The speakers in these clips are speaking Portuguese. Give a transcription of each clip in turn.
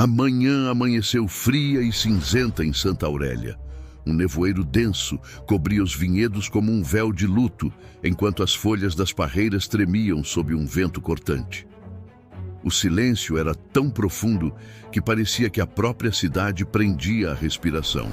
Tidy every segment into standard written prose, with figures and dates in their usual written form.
A manhã amanheceu fria e cinzenta em Santa Aurélia. Um nevoeiro denso cobria os vinhedos como um véu de luto, enquanto as folhas das parreiras tremiam sob um vento cortante. O silêncio era tão profundo que parecia que a própria cidade prendia a respiração.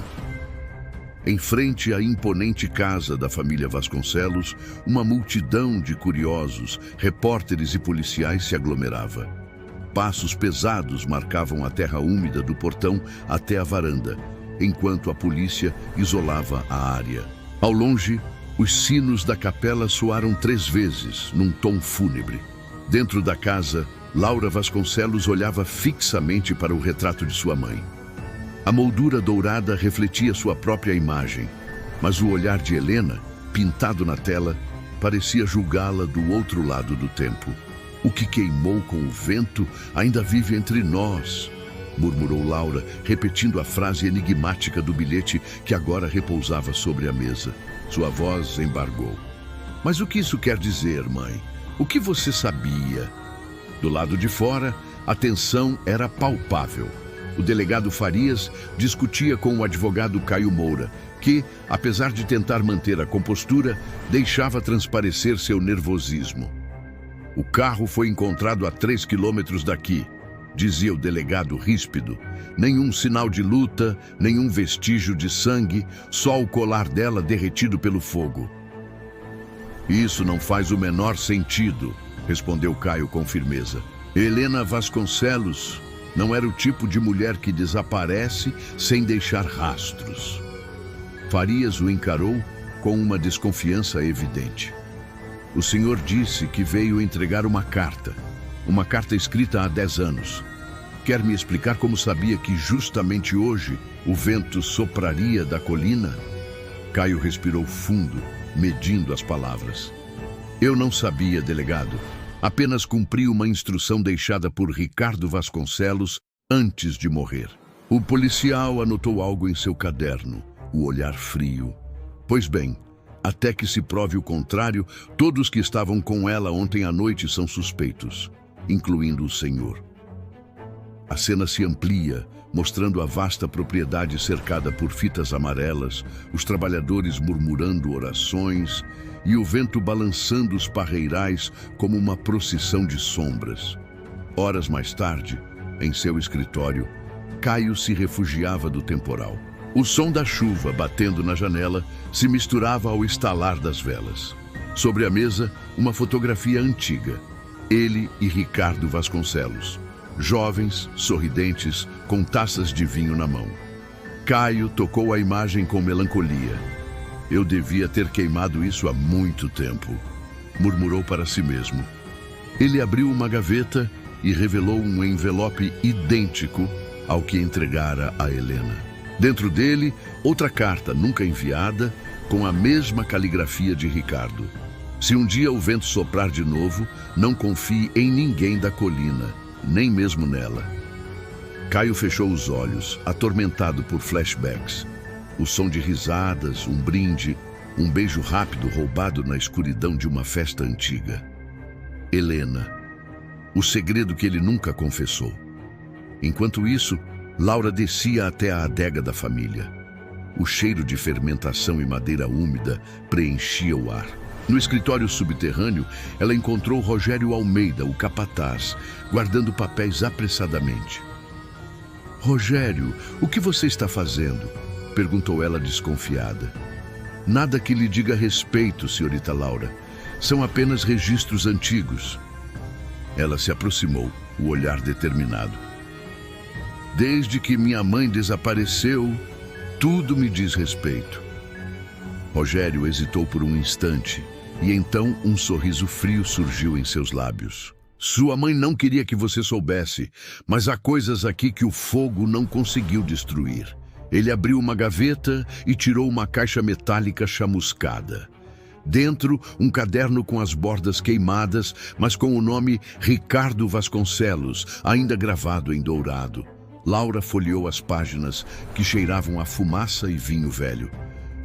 Em frente à imponente casa da família Vasconcelos, uma multidão de curiosos, repórteres e policiais se aglomerava. Passos pesados marcavam a terra úmida do portão até a varanda, enquanto a polícia isolava a área. Ao longe, os sinos da capela soaram 3 vezes, num tom fúnebre. Dentro da casa, Laura Vasconcelos olhava fixamente para o retrato de sua mãe. A moldura dourada refletia sua própria imagem, mas o olhar de Helena, pintado na tela, parecia julgá-la do outro lado do tempo. "O que queimou com o vento ainda vive entre nós", murmurou Laura, repetindo a frase enigmática do bilhete que agora repousava sobre a mesa. Sua voz embargou. "Mas o que isso quer dizer, mãe? O que você sabia?" Do lado de fora, a tensão era palpável. O delegado Farias discutia com o advogado Caio Moura, que, apesar de tentar manter a compostura, deixava transparecer seu nervosismo. "O carro foi encontrado a 3 quilômetros daqui", dizia o delegado ríspido. "Nenhum sinal de luta, nenhum vestígio de sangue, só o colar dela derretido pelo fogo." "Isso não faz o menor sentido", respondeu Caio com firmeza. "Helena Vasconcelos não era o tipo de mulher que desaparece sem deixar rastros." Farias o encarou com uma desconfiança evidente. "O senhor disse que veio entregar uma carta escrita há 10 anos. Quer me explicar como sabia que justamente hoje o vento sopraria da colina?" Caio respirou fundo, medindo as palavras. "Eu não sabia, delegado. Apenas cumpri uma instrução deixada por Ricardo Vasconcelos antes de morrer." O policial anotou algo em seu caderno, o olhar frio. "Pois bem, até que se prove o contrário, todos que estavam com ela ontem à noite são suspeitos, incluindo o senhor." A cena se amplia, mostrando a vasta propriedade cercada por fitas amarelas, os trabalhadores murmurando orações e o vento balançando os parreirais como uma procissão de sombras. Horas mais tarde, em seu escritório, Caio se refugiava do temporal. O som da chuva batendo na janela se misturava ao estalar das velas. Sobre a mesa, uma fotografia antiga. Ele e Ricardo Vasconcelos, jovens, sorridentes, com taças de vinho na mão. Caio tocou a imagem com melancolia. "Eu devia ter queimado isso há muito tempo", murmurou para si mesmo. Ele abriu uma gaveta e revelou um envelope idêntico ao que entregara a Helena. Dentro dele, outra carta nunca enviada, com a mesma caligrafia de Ricardo. "Se um dia o vento soprar de novo, não confie em ninguém da colina, nem mesmo nela." Caio fechou os olhos, atormentado por flashbacks. O som de risadas, um brinde, um beijo rápido roubado na escuridão de uma festa antiga. Helena. O segredo que ele nunca confessou. Enquanto isso, Laura descia até a adega da família. O cheiro de fermentação e madeira úmida preenchia o ar. No escritório subterrâneo, ela encontrou Rogério Almeida, o capataz, guardando papéis apressadamente. "Rogério, o que você está fazendo?" perguntou ela desconfiada. "Nada que lhe diga respeito, senhorita Laura. São apenas registros antigos." Ela se aproximou, o olhar determinado. "Desde que minha mãe desapareceu, tudo me diz respeito." Rogério hesitou por um instante, e então um sorriso frio surgiu em seus lábios. "Sua mãe não queria que você soubesse, mas há coisas aqui que o fogo não conseguiu destruir." Ele abriu uma gaveta e tirou uma caixa metálica chamuscada. Dentro, um caderno com as bordas queimadas, mas com o nome Ricardo Vasconcelos, ainda gravado em dourado. Laura folheou as páginas, que cheiravam a fumaça e vinho velho.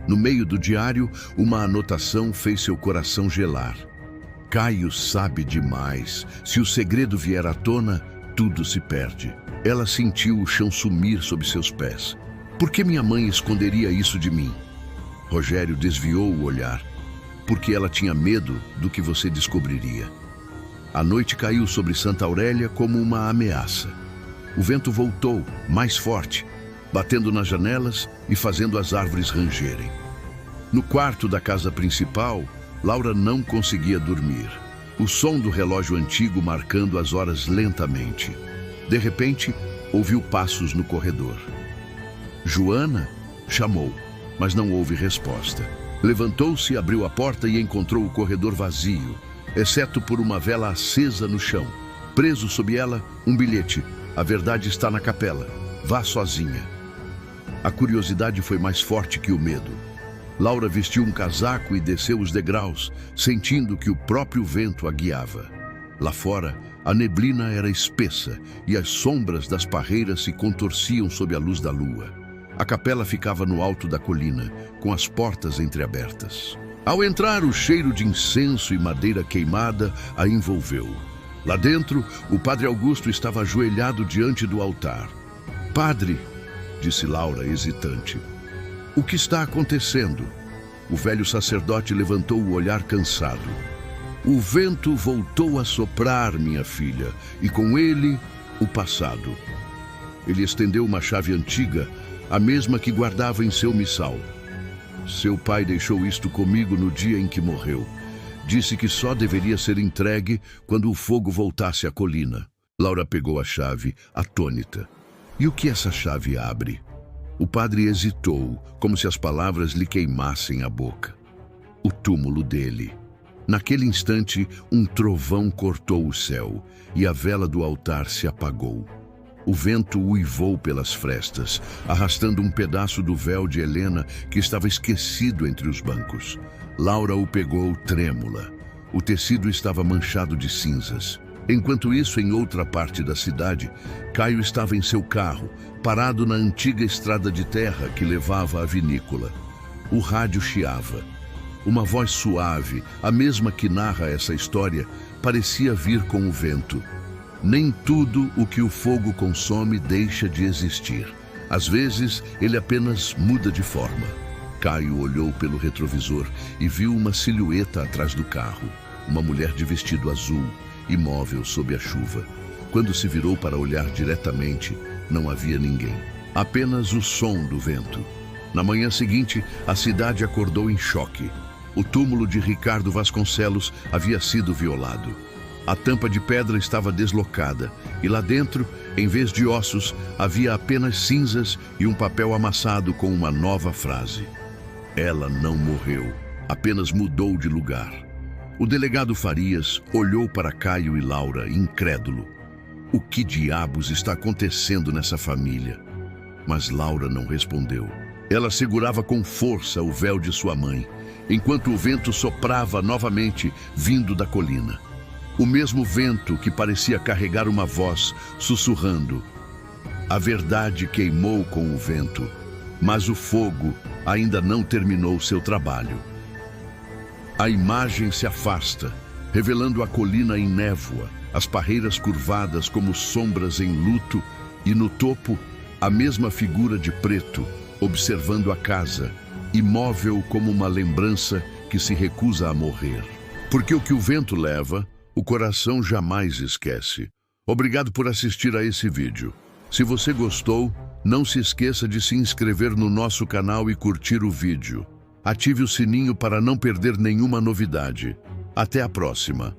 No meio do diário, uma anotação fez seu coração gelar. "Caio sabe demais. Se o segredo vier à tona, tudo se perde." Ela sentiu o chão sumir sob seus pés. Por que minha mãe esconderia isso de mim? Rogério desviou o olhar, porque ela tinha medo do que você descobriria. A noite caiu sobre Santa Aurélia como uma ameaça. O vento voltou, mais forte, batendo nas janelas e fazendo as árvores rangerem. No quarto da casa principal, Laura não conseguia dormir. O som do relógio antigo marcando as horas lentamente. De repente, ouviu passos no corredor. Joana chamou, mas não houve resposta. Levantou-se, abriu a porta e encontrou o corredor vazio, exceto por uma vela acesa no chão. Preso sob ela, um bilhete. A verdade está na capela. Vá sozinha. A curiosidade foi mais forte que o medo. Laura vestiu um casaco e desceu os degraus, sentindo que o próprio vento a guiava. Lá fora, a neblina era espessa e as sombras das parreiras se contorciam sob a luz da lua. A capela ficava no alto da colina, com as portas entreabertas. Ao entrar, o cheiro de incenso e madeira queimada a envolveu. Lá dentro, o padre Augusto estava ajoelhado diante do altar. "Padre", disse Laura, hesitante, "o que está acontecendo?" O velho sacerdote levantou o olhar cansado. "O vento voltou a soprar, minha filha, e com ele, o passado." Ele estendeu uma chave antiga, a mesma que guardava em seu missal. "Seu pai deixou isto comigo no dia em que morreu. Disse que só deveria ser entregue quando o fogo voltasse à colina." Laura pegou a chave, atônita. "E o que essa chave abre?" O padre hesitou, como se as palavras lhe queimassem a boca. O túmulo dele. Naquele instante, um trovão cortou o céu e a vela do altar se apagou. O vento uivou pelas frestas, arrastando um pedaço do véu de Helena que estava esquecido entre os bancos. Laura o pegou trêmula. O tecido estava manchado de cinzas. Enquanto isso, em outra parte da cidade, Caio estava em seu carro, parado na antiga estrada de terra que levava à vinícola. O rádio chiava. Uma voz suave, a mesma que narra essa história, parecia vir com o vento. Nem tudo o que o fogo consome deixa de existir. Às vezes, ele apenas muda de forma. Caio olhou pelo retrovisor e viu uma silhueta atrás do carro. Uma mulher de vestido azul, imóvel sob a chuva. Quando se virou para olhar diretamente, não havia ninguém. Apenas o som do vento. Na manhã seguinte, a cidade acordou em choque. O túmulo de Ricardo Vasconcelos havia sido violado. A tampa de pedra estava deslocada e lá dentro, em vez de ossos, havia apenas cinzas e um papel amassado com uma nova frase. Ela não morreu, apenas mudou de lugar. O delegado Farias olhou para Caio e Laura, incrédulo. O que diabos está acontecendo nessa família? Mas Laura não respondeu. Ela segurava com força o véu de sua mãe, enquanto o vento soprava novamente, vindo da colina. O mesmo vento que parecia carregar uma voz, sussurrando. A verdade queimou com o vento, mas o fogo ainda não terminou seu trabalho. A imagem se afasta, revelando a colina em névoa, as parreiras curvadas como sombras em luto e no topo, a mesma figura de preto, observando a casa, imóvel como uma lembrança que se recusa a morrer. Porque o que o vento leva, o coração jamais esquece. Obrigado por assistir a esse vídeo. Se você gostou, não se esqueça de se inscrever no nosso canal e curtir o vídeo. Ative o sininho para não perder nenhuma novidade. Até a próxima!